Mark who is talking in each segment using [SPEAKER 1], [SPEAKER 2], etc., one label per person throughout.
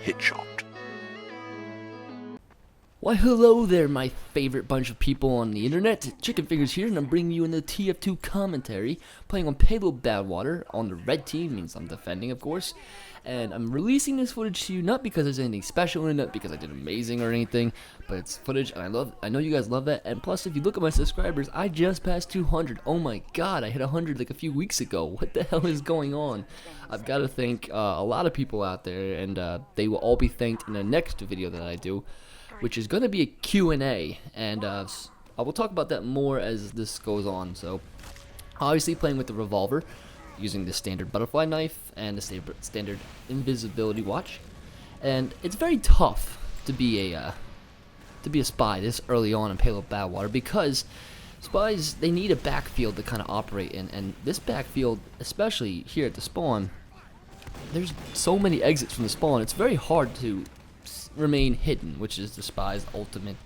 [SPEAKER 1] headshot.
[SPEAKER 2] Why hello there, my favorite bunch of people on the internet. Chicken Fingers here, and I'm bringing you in the TF2 Commentary, playing on Payload Badwater. On the red team, means I'm defending, of course. And I'm releasing this footage to you not because there's anything special in it, because I did amazing or anything, but it's footage, and I know you guys love that. And plus, if you look at my subscribers, I just passed 200. Oh my god, I hit 100 like a few weeks ago. What the hell is going on? I've got to thank a lot of people out there, and they will all be thanked in the next video that I do, which is going to be a Q&A, and I will talk about that more as this goes on. So, obviously playing with the revolver, using the standard butterfly knife and the standard invisibility watch, and it's very tough to be a spy this early on in Payload Badwater, because spies, they need a backfield to kind of operate in, and this backfield, especially here at the spawn, there's so many exits from the spawn. It's very hard to remain hidden, which is the spy's ultimate,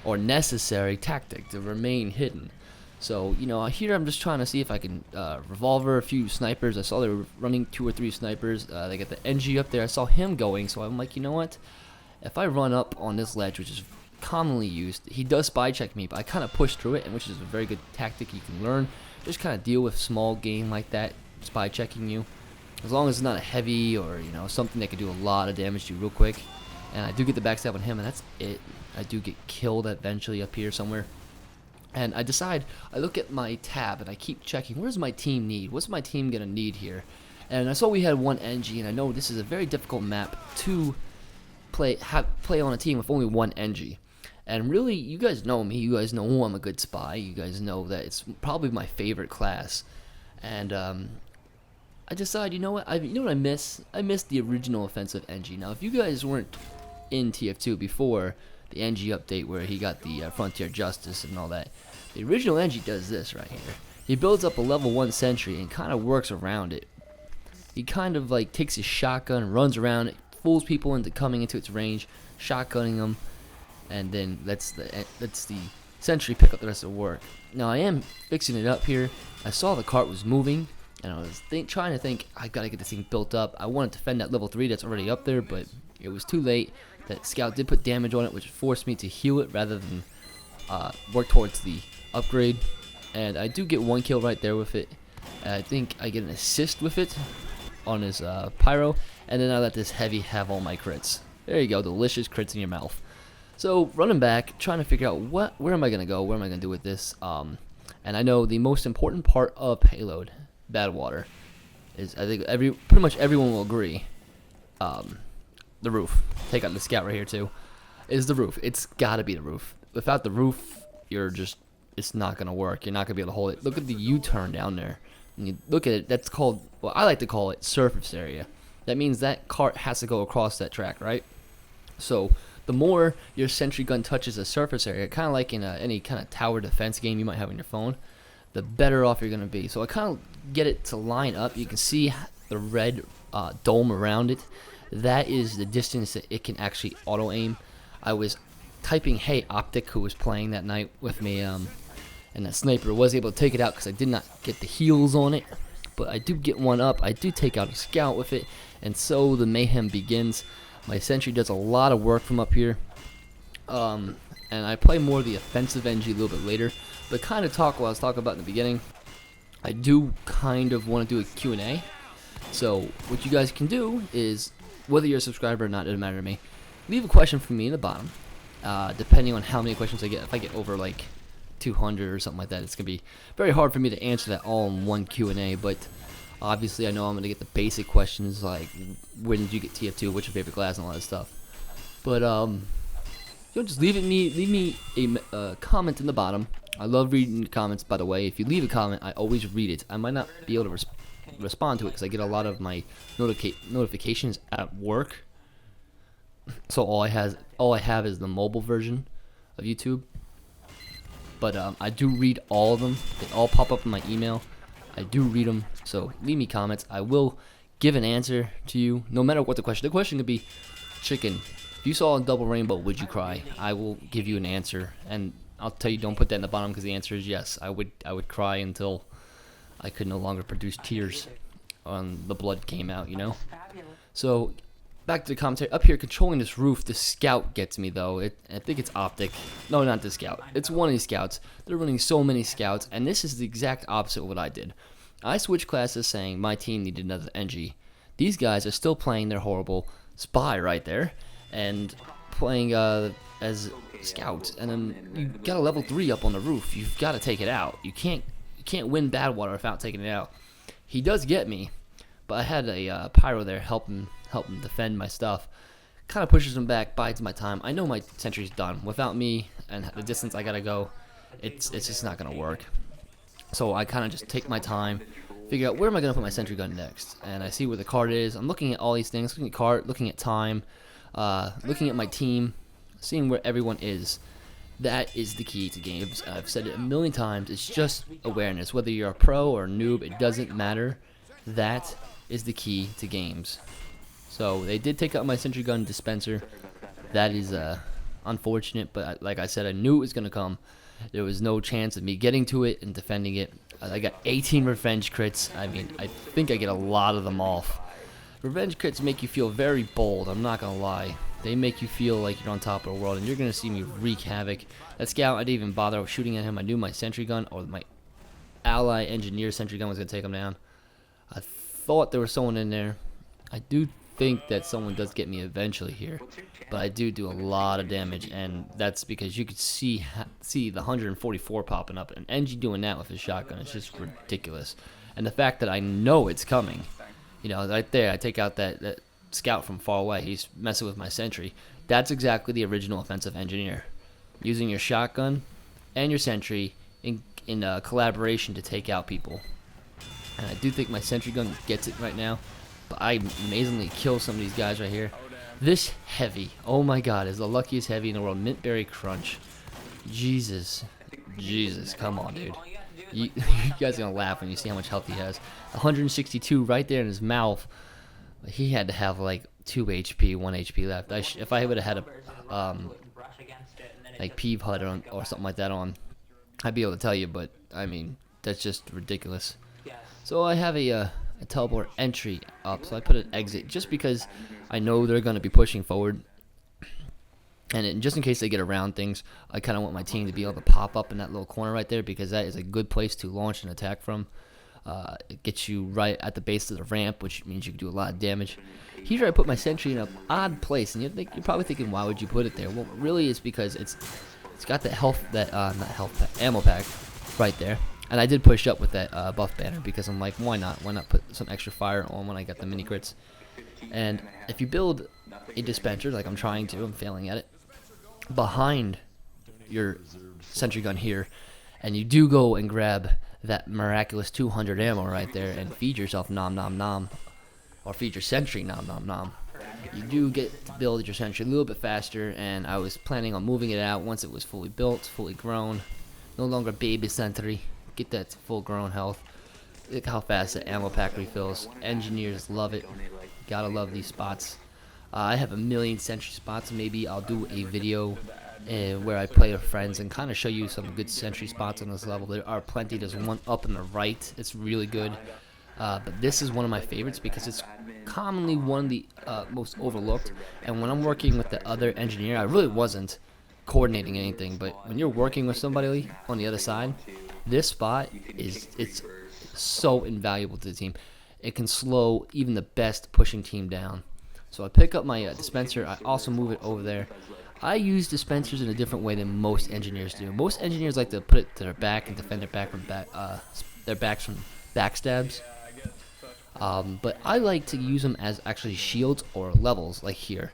[SPEAKER 2] or necessary tactic, to remain hidden. So, here I'm just trying to see if I can revolver a few snipers. I saw they were running 2 or 3 snipers. They got the NG up there. I saw him going, so I'm like, you know what? If I run up on this ledge, which is commonly used, he does spy check me, but I kind of push through it, and which is a very good tactic you can learn. Just kind of deal with small game like that, spy checking you. As long as it's not a heavy or, something that could do a lot of damage to you real quick. And I do get the backstab on him, and that's it. I do get killed eventually up here somewhere. And I look at my tab, and I keep checking, what does my team need? What's my team going to need here? And I saw we had 1 NG, and I know this is a very difficult map to play on a team with only 1 NG. And really, you guys know me. You guys know I'm a good spy. You guys know that it's probably my favorite class. And, I decided, you know what I miss? I miss the original offensive NG. Now, if you guys weren't in TF2 before the NG update where he got the Frontier Justice and all that, the original NG does this right here. He builds up a level 1 sentry and kind of works around it. He kind of like takes his shotgun and runs around it, fools people into coming into its range, shotgunning them, and then lets the sentry pick up the rest of the work. Now, I am fixing it up here. I saw the cart was moving, and I was trying to think, I gotta get this thing built up. I want to defend that level 3 that's already up there, but it was too late. That scout did put damage on it, which forced me to heal it rather than work towards the upgrade. And I do get 1 kill right there with it. I think I get an assist with it on his pyro, and then I let this heavy have all my crits. There you go, delicious crits in your mouth. So running back, trying to figure out where am I gonna go? What am I gonna do with this? And I know the most important part of Payload Badwater is, I think pretty much everyone will agree, the roof. Take out the scout right here too. Is the roof. It's gotta be the roof. Without the roof, it's not gonna work. You're not gonna be able to hold it. Look at the U-turn down there. And you look at it, that's called, well, I like to call it surface area. That means that cart has to go across that track, right? So the more your sentry gun touches a surface area, kind of like in any kind of tower defense game you might have on your phone, the better off you're going to be. So I kind of get it to line up. You can see the red dome around it. That is the distance that it can actually auto-aim. I was typing Hey Optic, who was playing that night with me, and that sniper was able to take it out because I did not get the heals on it. But I do get one up. I do take out a scout with it, and so the mayhem begins. My sentry does a lot of work from up here. And I play more of the offensive NG a little bit later. But kind of what I was talking about in the beginning, I do kind of want to do a Q&A. So what you guys can do is, whether you're a subscriber or not, it doesn't matter to me, leave a question for me in the bottom. Depending on how many questions I get, if I get over like 200 or something like that, it's going to be very hard for me to answer that all in one Q&A. But obviously I know I'm going to get the basic questions like, when did you get TF2, what's your favorite class, and all that stuff. But just leave me a comment in the bottom. I love reading comments, by the way. If you leave a comment, I always read it. I might not be able to respond to it because I get a lot of my notifications at work. So all I have is the mobile version of YouTube. But I do read all of them. They all pop up in my email. I do read them. So leave me comments. I will give an answer to you, no matter what the question. The question could be, chicken, if you saw a double rainbow, would you cry? I will give you an answer, and I'll tell you, don't put that in the bottom, because the answer is yes. I would cry until I could no longer produce tears. The blood came out, you know. So back to the commentary. Up here, controlling this roof, the scout gets me though. I think it's optic. No, not the scout. It's one of these scouts. They're running so many scouts, and this is the exact opposite of what I did. I switched classes saying my team needed another NG. These guys are still playing their horrible spy right there, and playing as scout. And then you got a level 3 up on the roof. You've got to take it out. You can't win Badwater without taking it out. He does get me, but I had a pyro there help him defend my stuff. Kind of pushes him back, bides my time. I know my sentry's done. Without me and the distance I gotta go, it's just not gonna work. So I kind of just take my time, figure out where am I gonna put my sentry gun next, and I see where the card is. I'm looking at all these things, looking at card, looking at time, looking at my team, seeing where everyone is. That is the key to games. I've said it a million times. It's just awareness. Whether you're a pro or a noob, it doesn't matter. That is the key to games. So they did take out my sentry gun dispenser. That is unfortunate, but like I said, I knew it was going to come. There was no chance of me getting to it and defending it. I got 18 revenge crits. I mean, I think I get a lot of them off. Revenge crits make you feel very bold, I'm not going to lie. They make you feel like you're on top of the world, and you're going to see me wreak havoc. That scout, I didn't even bother shooting at him. I knew my sentry gun, or my ally engineer sentry gun was going to take him down. I thought there was someone in there. I do think that someone does get me eventually here, but I do a lot of damage, and that's because you could see the 144 popping up, and NG doing that with his shotgun is just ridiculous. And the fact that I know it's coming, you know, right there, I take out that scout from far away. He's messing with my sentry. That's exactly the original offensive engineer, using your shotgun and your sentry in collaboration to take out people. And I do think my sentry gun gets it right now, but I amazingly kill some of these guys right here. This heavy, oh my god, is the luckiest heavy in the world. Mintberry Crunch. Jesus, come on, dude. You guys are gonna laugh when you see how much health he has. 162 right there in his mouth. He had to have like 2 HP, 1 HP left. If I would have had a like Peeve HUD or something like that on, I'd be able to tell you. But I mean, that's just ridiculous. So I have a teleport entry up, so I put an exit just because I know they're going to be pushing forward, and just in case they get around things, I kind of want my team to be able to pop up in that little corner right there, because that is a good place to launch an attack from. It gets you right at the base of the ramp, which means you can do a lot of damage. Here I put my sentry in an odd place, and you're probably thinking, why would you put it there? Well, really, it's because it's got that ammo pack right there. And I did push up with that buff banner because I'm like, why not? Why not put some extra fire on when I got the mini crits? And if you build a dispenser, like I'm trying to, I'm failing at it, behind your sentry gun here, and you do go and grab that miraculous 200 ammo right there and feed yourself nom nom nom, or feed your sentry nom nom nom, you do get to build your sentry a little bit faster. And I was planning on moving it out once it was fully built, fully grown, no longer baby sentry. Get that full grown health. Look how fast the ammo pack refills. Engineers love it. Gotta love these spots. I have a million sentry spots. Maybe I'll do a video where I play with friends and kind of show you some good sentry spots on this level. There are plenty. There's one up in the right. It's really good. But this is one of my favorites because it's commonly one of the most overlooked. And when I'm working with the other engineer, I really wasn't coordinating anything. But when you're working with somebody on the other side, this spot it's so invaluable to the team. It can slow even the best pushing team down. So I pick up my dispenser. I also move it over there. I use dispensers in a different way than most engineers do. Most engineers like to put it to their back and defend their back from their backs from backstabs. But I like to use them as actually shields or levels, like here.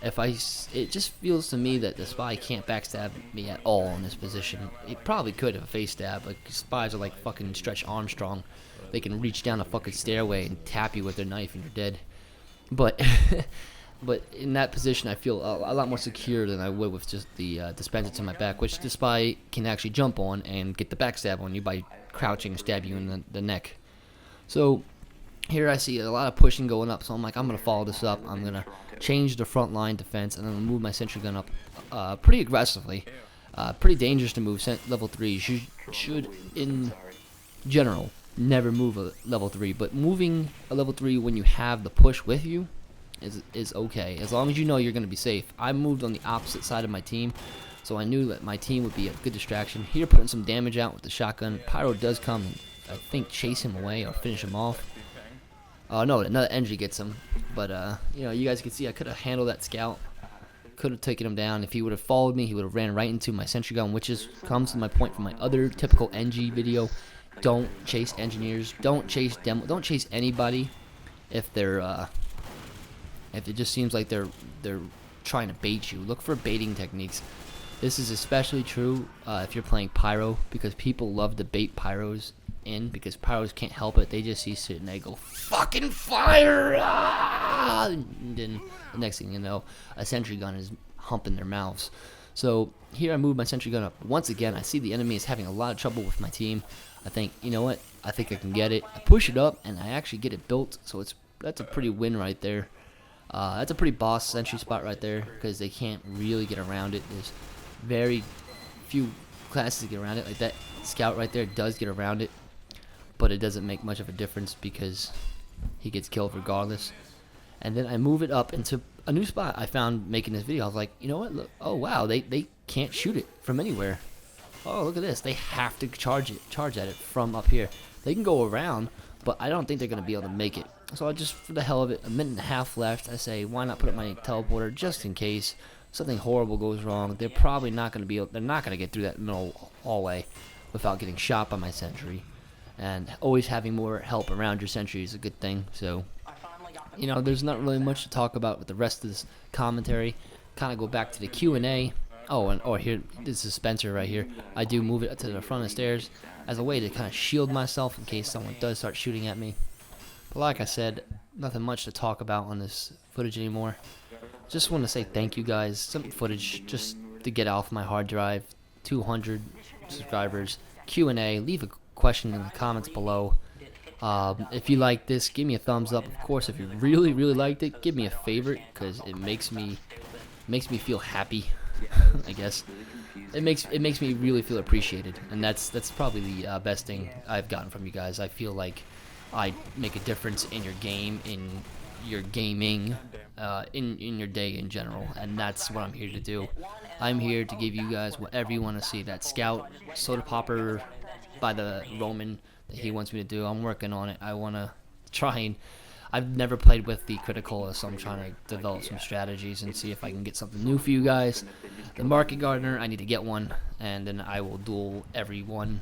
[SPEAKER 2] It just feels to me that the spy can't backstab me at all in this position. It probably could if a face stab. Like, spies are like fucking Stretch Armstrong. They can reach down a fucking stairway and tap you with their knife and you're dead. But but in that position, I feel a lot more secure than I would with just the dispenser to my back, which the spy can actually jump on and get the backstab on you by crouching and stab you in the neck. So here I see a lot of pushing going up, so I'm like, I'm going to follow this up. I'm going to change the front line defense, and then move my sentry gun up pretty aggressively. Pretty dangerous to move level 3s. You should, in general, never move a level 3, but moving a level 3 when you have the push with you is okay, as long as you know you're going to be safe. I moved on the opposite side of my team, so I knew that my team would be a good distraction. Here, putting some damage out with the shotgun. Pyro does come and, I think, chase him away or finish him off. No, another entry gets him. But, you know, you guys can see I could have handled that scout. Could have taken him down. If he would have followed me, he would have ran right into my sentry gun, which comes to my point from my other typical NG video. Don't chase engineers. Don't chase demo. Don't chase anybody if they're if it just seems like they're trying to bait you. Look for baiting techniques. This is especially true if you're playing Pyro, because people love to bait Pyros in, because Pyros can't help it. They just see shit and they go, fucking fire! Ah! And then the next thing you know, a sentry gun is humping their mouths. So here I move my sentry gun up. Once again, I see the enemy is having a lot of trouble with my team. I think, you know what? I think I can get it. I push it up and I actually get it built. So that's a pretty win right there. That's a pretty boss sentry spot right there, because they can't really get around it. There's very few classes to get around it. Like that scout right there does get around it, but it doesn't make much of a difference because he gets killed regardless. And then I move it up into a new spot I found making this video. I was like, you know what? Look, oh wow, they can't shoot it from anywhere. Oh, look at this. They have to charge at it from up here. They can go around, but I don't think they're gonna be able to make it. So I just, for the hell of it, a minute and a half left, I say, why not put up my teleporter just in case something horrible goes wrong. They're probably not gonna be able, they're not gonna get through that middle hallway without getting shot by my sentry. And always having more help around your sentry is a good thing. So, you know, there's not really much to talk about with the rest of this commentary. Kind of go back to the Q&A. Oh, and here, this is Spencer right here. I do move it to the front of the stairs as a way to kind of shield myself in case someone does start shooting at me. But like I said, nothing much to talk about on this footage anymore. Just want to say thank you guys. Some footage just to get off my hard drive. 200 subscribers. Q&A. Leave a question in the comments below. If you like this, give me a thumbs up. Of course, if you really liked it, give me a favorite, because it makes me feel happy. I guess it makes me really feel appreciated, and that's probably the best thing I've gotten from you guys. I feel like I make a difference in your game, in your gaming, in your day in general, and that's what I'm here to do. I'm here to give you guys whatever you want to see. That scout soda popper by the Roman that he wants me to do, I'm working on it. I want to try and, I've never played with the critical, so I'm trying to develop some strategies and see if I can get something new for you guys. The market gardener, I need to get one, and then I will duel everyone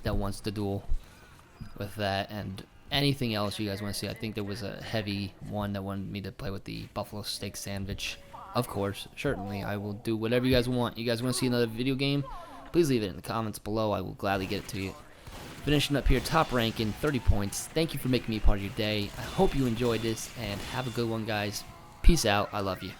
[SPEAKER 2] that wants to duel with that. And anything else you guys want to see. I think there was a heavy one that wanted me to play with the buffalo steak sandwich. Of course, certainly, I will do whatever you guys want. You guys want to see another video game? Please leave it in the comments below. I will gladly get it to you. Finishing up here, top ranking, 30 points. Thank you for making me part of your day. I hope you enjoyed this, and have a good one, guys. Peace out. I love you.